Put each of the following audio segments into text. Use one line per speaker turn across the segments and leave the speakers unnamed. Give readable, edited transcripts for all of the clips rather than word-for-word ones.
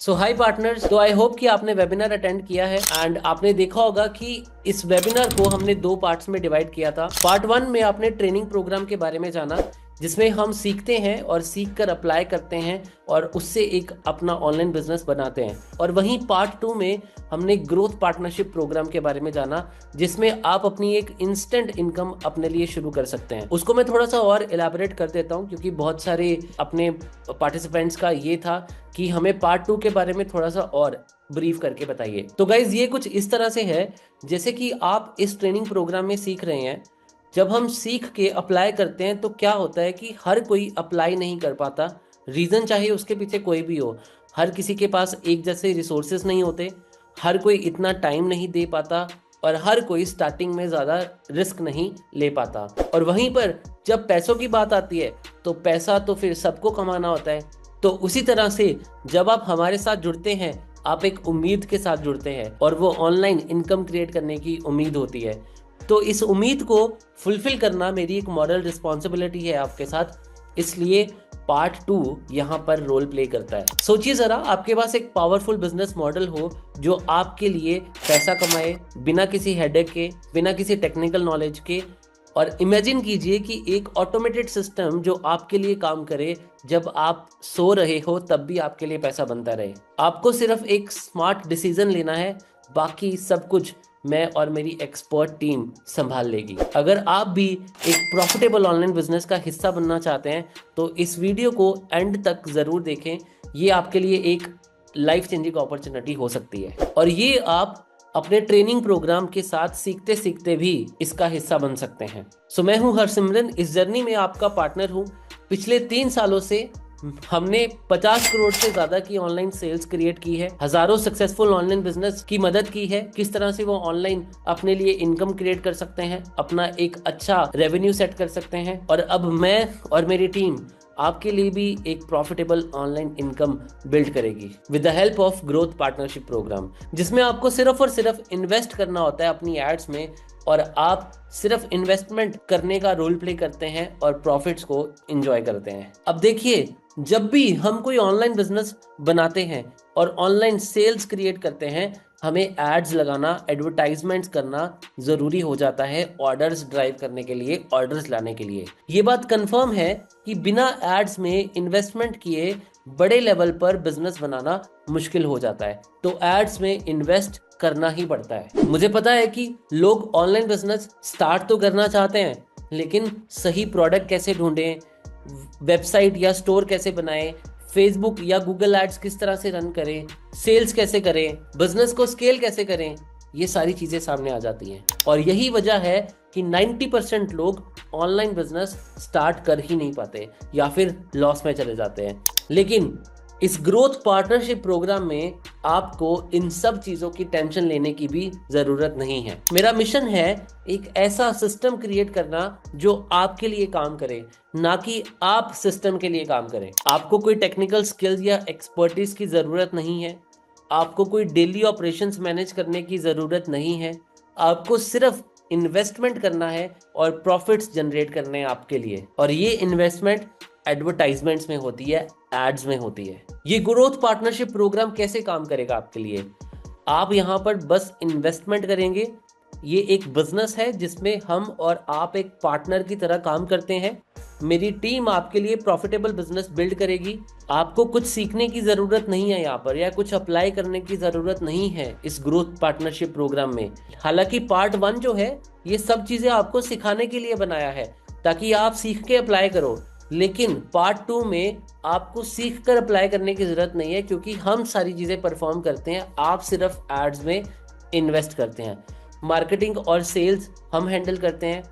सो हाय partners, तो I hope कि आपने वेबिनार अटेंड किया है एंड आपने देखा होगा कि इस वेबिनार को हमने दो पार्ट्स में डिवाइड किया था। पार्ट वन में आपने ट्रेनिंग प्रोग्राम के बारे में जाना, जिसमें हम सीखते हैं और सीख कर अप्लाई करते हैं और उससे एक अपना ऑनलाइन बिजनेस बनाते हैं। और वहीं पार्ट टू में हमने ग्रोथ पार्टनरशिप प्रोग्राम के बारे में जाना, जिसमें आप अपनी एक इंस्टेंट इनकम अपने लिए शुरू कर सकते हैं। उसको मैं थोड़ा सा और इलाबोरेट कर देता हूँ, क्योंकि बहुत सारे अपने पार्टिसिपेंट्स का ये था कि हमें पार्ट टू के बारे में थोड़ा सा और ब्रीफ करके बताइए। तो गाइज ये कुछ इस तरह से है, जैसे कि आप इस ट्रेनिंग प्रोग्राम में सीख रहे हैं। जब हम सीख के अप्लाई करते हैं तो क्या होता है कि हर कोई अप्लाई नहीं कर पाता। रीज़न चाहे उसके पीछे कोई भी हो, हर किसी के पास एक जैसे रिसोर्सेज नहीं होते, हर कोई इतना टाइम नहीं दे पाता और हर कोई स्टार्टिंग में ज़्यादा रिस्क नहीं ले पाता। और वहीं पर जब पैसों की बात आती है तो पैसा तो फिर सबको कमाना होता है। तो उसी तरह से जब आप हमारे साथ जुड़ते हैं, आप एक उम्मीद के साथ जुड़ते हैं और वो ऑनलाइन इनकम क्रिएट करने की उम्मीद होती है। तो इस उम्मीद को फुलफिल करना मेरी एक मॉरल रिस्पॉन्सिबिलिटी है आपके साथ, इसलिए पार्ट टू यहाँ पर रोल प्ले करता है। सोचिए ज़रा, आपके पास एक पावरफुल बिजनेस मॉडल हो जो आपके लिए पैसा कमाए बिना किसी हेडेक के, बिना किसी टेक्निकल नॉलेज के। और इमेजिन कीजिए कि एक ऑटोमेटेड सिस्टम जो आपके लिए काम करे, जब आप सो रहे हो तब भी आपके लिए पैसा बनता रहे। आपको सिर्फ एक स्मार्ट डिसीजन लेना है, बाकी सब कुछ मैं और मेरी एक्सपर्ट टीम संभाल लेगी। अगर आप भी एक प्रॉफिटेबल ऑनलाइन बिजनेस का हिस्सा बनना चाहते हैं तो इस वीडियो को एंड तक ज़रूर देखें। ये आपके लिए एक लाइफ चेंजिंग अपॉर्चुनिटी हो सकती है और ये आप अपने ट्रेनिंग प्रोग्राम के साथ सीखते सीखते भी इसका हिस्सा बन सकते हैं। सो मैं हूं हरसिमरन, इस जर्नी में आपका पार्टनर हूं। पिछले 3 सालों से हमने 50 करोड़ से ज्यादा की ऑनलाइन सेल्स क्रिएट की है, हजारों सक्सेसफुल ऑनलाइन बिजनेस की मदद की है, किस तरह से वो ऑनलाइन अपने लिए इनकम क्रिएट कर सकते हैं, अपना एक अच्छा रेवेन्यू सेट कर सकते हैं। और अब मैं और मेरी टीम आपके लिए भी एक प्रॉफिटेबल ऑनलाइन इनकम बिल्ड करेगी with the help of growth partnership program, जिसमें आपको सिर्फ और सिर्फ इन्वेस्ट करना होता है अपनी एड्स में और आप सिर्फ इन्वेस्टमेंट करने का रोल प्ले करते हैं और प्रॉफिट्स को एंजॉय करते हैं। अब देखिए, जब भी हम कोई ऑनलाइन बिजनेस बनाते हैं और ऑनलाइन सेल्स क्रिएट करते हैं, हमें एड्स लगाना, एडवर्टाइजमेंट्स करना ज़रूरी हो जाता है ऑर्डर्स ड्राइव करने के लिए, ऑर्डर्स लाने के लिए। ये बात कंफर्म है कि बिना एड्स में इन्वेस्टमेंट किए बड़े लेवल पर बिजनेस बनाना मुश्किल हो जाता है। तो एड्स में इन्वेस्ट करना ही पड़ता है। मुझे पता है कि लोग ऑनलाइन बिजनेस स्टार्ट तो करना चाहते हैं, लेकिन सही प्रोडक्ट कैसे ढूंढें, वेबसाइट या स्टोर कैसे बनाएं, फेसबुक या गूगल एड्स किस तरह से रन करें, सेल्स कैसे करें, बिजनेस को स्केल कैसे करें, ये सारी चीजें सामने आ जाती हैं। और यही वजह है कि 90% लोग ऑनलाइन बिजनेस स्टार्ट कर ही नहीं पाते या फिर लॉस में चले जाते हैं। लेकिन इस ग्रोथ पार्टनरशिप प्रोग्राम में आपको इन सब चीजों की टेंशन लेने की भी जरूरत नहीं है। मेरा मिशन है एक ऐसा सिस्टम क्रिएट करना जो आपके लिए काम करे, ना कि आप सिस्टम के लिए काम करें। आपको कोई टेक्निकल स्किल्स या एक्सपर्टीज की जरूरत नहीं है, आपको कोई डेली ऑपरेशंस मैनेज करने की जरूरत नहीं है। आपको सिर्फ इन्वेस्टमेंट करना है और प्रॉफिट्स जनरेट करने हैं आपके लिए। और ये इन्वेस्टमेंट एडवर्टाइजमेंट्स में होती है, एड्स में होती है। ये ग्रोथ पार्टनरशिप प्रोग्राम कैसे काम करेगा आपके लिए? आप यहाँ पर बस इन्वेस्टमेंट करेंगे। ये एक बिजनेस है जिसमें हम और आप एक पार्टनर की तरह काम करते हैं। मेरी टीम आपके लिए प्रॉफिटेबल बिजनेस बिल्ड करेगी। आपको कुछ सीखने की जरूरत नहीं है यहाँ पर, या कुछ अप्लाई करने की जरूरत नहीं है इस ग्रोथ पार्टनरशिप प्रोग्राम में। हालांकि पार्ट 1 जो है, ये सब चीजें आपको सिखाने के लिए बनाया है ताकि आप सीख के अप्लाई करो। लेकिन पार्ट 2 में आपको सीख कर अप्लाई करने की जरूरत नहीं है, क्योंकि हम सारी चीजें परफॉर्म करते हैं, आप सिर्फ एड्स में इन्वेस्ट करते हैं। मार्केटिंग और सेल्स हम हैंडल करते हैं,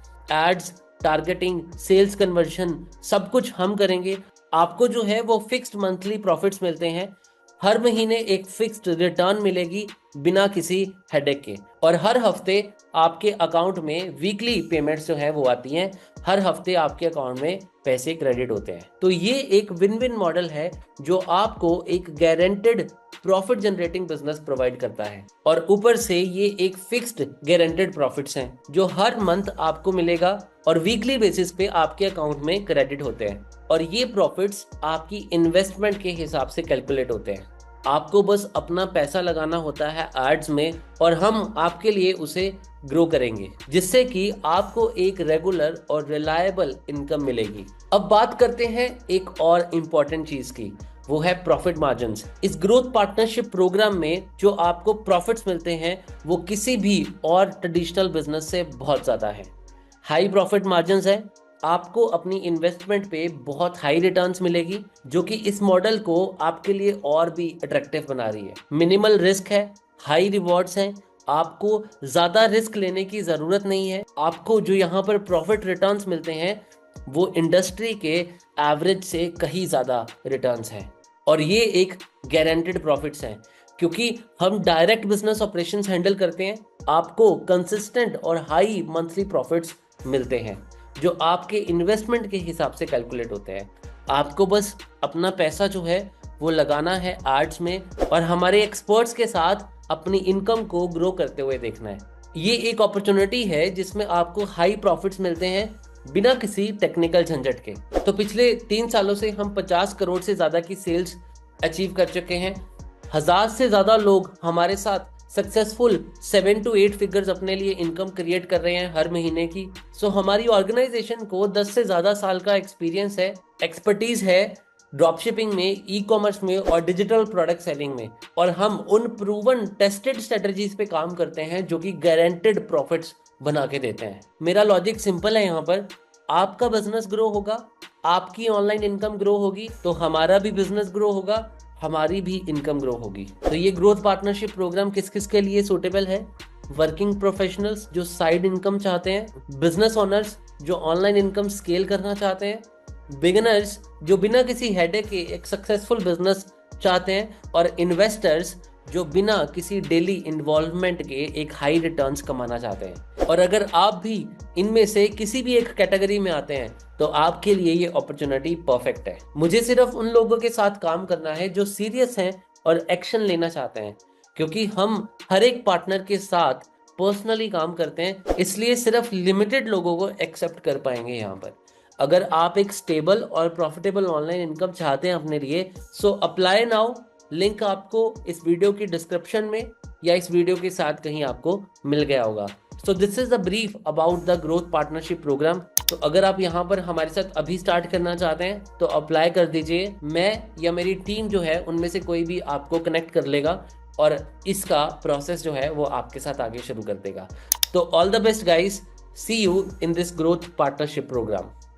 एड्स, टारगेटिंग, सेल्स कन्वर्जन सब कुछ हम करेंगे। आपको जो है वो फिक्स्ड मंथली प्रॉफिट्स मिलते हैं, हर महीने एक फिक्स्ड रिटर्न मिलेगी बिना किसी हेडेक के। और हर हफ्ते आपके अकाउंट में वीकली पेमेंट्स जो है वो आती हैं, हर हफ्ते आपके अकाउंट में पैसे क्रेडिट होते हैं। तो ये एक विन विन मॉडल है जो आपको एक guaranteed profit generating business provide करता है। और ऊपर से ये एक फिक्स्ड गारंटेड प्रॉफिट्स हैं जो हर मंथ आपको मिलेगा और वीकली बेसिस पे आपके अकाउंट में क्रेडिट होते हैं। और ये प्रॉफिट्स आपकी इन्वेस्टमेंट के हिसाब से कैलकुलेट होते हैं। आपको बस अपना पैसा लगाना होता है एड्स में और हम आपके लिए उसे ग्रो करेंगे, जिससे कि आपको एक रेगुलर और रिलायबल इनकम मिलेगी। अब बात करते हैं एक और इम्पॉर्टेंट चीज की, वो है प्रॉफिट मार्जिन्स। इस ग्रोथ पार्टनरशिप प्रोग्राम में जो आपको प्रॉफिट्स मिलते हैं वो किसी भी और ट्रेडिशनल बिजनेस से बहुत ज़्यादा है। हाई प्रॉफिट मार्जिन्स है, आपको अपनी इन्वेस्टमेंट पे बहुत हाई रिटर्न्स मिलेगी, जो कि इस मॉडल को आपके लिए और भी अट्रैक्टिव बना रही है। मिनिमल रिस्क है, हाई रिवॉर्ड्स हैं, आपको ज़्यादा रिस्क लेने की ज़रूरत नहीं है। आपको जो यहाँ पर प्रॉफिट रिटर्न्स मिलते हैं वो इंडस्ट्री के एवरेज से कहीं ज़्यादा रिटर्न्स हैं, और ये एक गारंटेड प्रॉफिट्स हैं, क्योंकि हम डायरेक्ट बिजनेस ऑपरेशंस हैंडल करते हैं। आपको कंसिस्टेंट और हाई मंथली प्रॉफिट्स मिलते हैं जो आपके इन्वेस्टमेंट के हिसाब से कैलकुलेट होते हैं। आपको बस अपना पैसा जो है वो लगाना है एड्स में और हमारे एक्सपर्ट्स के साथ अपनी इनकम को ग्रो करते हुए देखना है। ये एक अपॉर्चुनिटी है जिसमें आपको हाई प्रॉफिट्स मिलते हैं बिना किसी टेक्निकल झंझट के। तो पिछले 3 सालों से हम 50 करोड़ से ज़्यादा की सेल्स अचीव कर चुके हैं। 1000 से ज़्यादा लोग हमारे साथ सक्सेसफुल 7 to 8 फिगर्स अपने लिए इनकम क्रिएट कर रहे हैं हर महीने की। सो हमारी ऑर्गेनाइजेशन को 10 से ज़्यादा साल का एक्सपीरियंस है, एक्सपर्टीज है ड्रॉप शिपिंग में, ई कॉमर्स में और डिजिटल प्रोडक्ट सेलिंग में, और हम उन प्रूवन टेस्टेड स्ट्रेटजीज पे काम करते हैं जो कि गारंटेड प्रॉफिट्स बना के देते हैं। मेरा लॉजिक सिंपल है, यहाँ पर आपका बिजनेस ग्रो होगा, आपकी ऑनलाइन इनकम ग्रो होगी, तो हमारा भी बिजनेस ग्रो होगा, हमारी भी इनकम ग्रो होगी। तो ये ग्रोथ पार्टनरशिप प्रोग्राम किस किस के लिए सूटेबल है? वर्किंग प्रोफेशनल्स जो साइड इनकम चाहते हैं, बिजनेस ओनर्स जो ऑनलाइन इनकम स्केल करना चाहते हैं, बिगिनर्स जो बिना किसी हेडेक के एक सक्सेसफुल बिजनेस चाहते हैं, और इन्वेस्टर्स जो बिना किसी डेली इन्वॉल्वमेंट के एक हाई रिटर्न्स कमाना चाहते हैं। और अगर आप भी इनमें से किसी भी एक कैटेगरी में आते हैं तो आपके लिए ये अपॉर्चुनिटी परफेक्ट है। मुझे सिर्फ उन लोगों के साथ काम करना है जो सीरियस हैं और एक्शन लेना चाहते हैं, क्योंकि हम हर एक पार्टनर के साथ पर्सनली काम करते हैं, इसलिए सिर्फ लिमिटेड लोगों को एक्सेप्ट कर पाएंगे यहाँ पर। अगर आप एक स्टेबल और प्रॉफिटेबल ऑनलाइन इनकम चाहते हैं अपने लिए, सो अप्लाई नाउ। लिंक आपको इस वीडियो की डिस्क्रिप्शन में या इस वीडियो के साथ कहीं आपको मिल गया होगा। So this is the brief about the growth partnership program. तो अगर आप यहाँ पर हमारे साथ अभी स्टार्ट करना चाहते हैं तो अप्लाई कर दीजिए। मैं या मेरी टीम जो है उनमें से कोई भी आपको कनेक्ट कर लेगा और इसका प्रोसेस जो है वो आपके साथ आगे शुरू कर देगा। तो all the best guys, see you in this growth partnership programme.